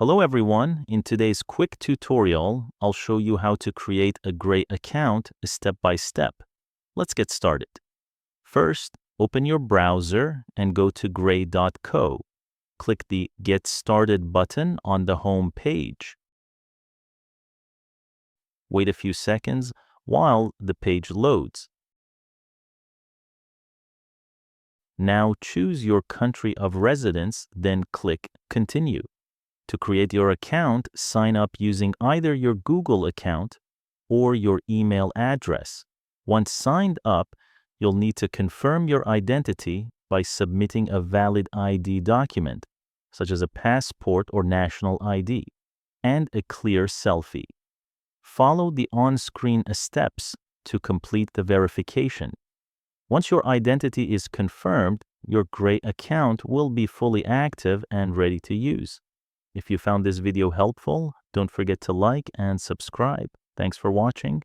Hello everyone, in today's quick tutorial, I'll show you how to create a Gray account step by step. Let's get started. First, open your browser and go to gray.co. Click the Get Started button on the home page. Wait a few seconds while the page loads. Now choose your country of residence, then click Continue. To create your account, sign up using either your Google account or your email address. Once signed up, you'll need to confirm your identity by submitting a valid ID document, such as a passport or national ID, and a clear selfie. Follow the on-screen steps to complete the verification. Once your identity is confirmed, your Gray account will be fully active and ready to use. If you found this video helpful, don't forget to like and subscribe. Thanks for watching.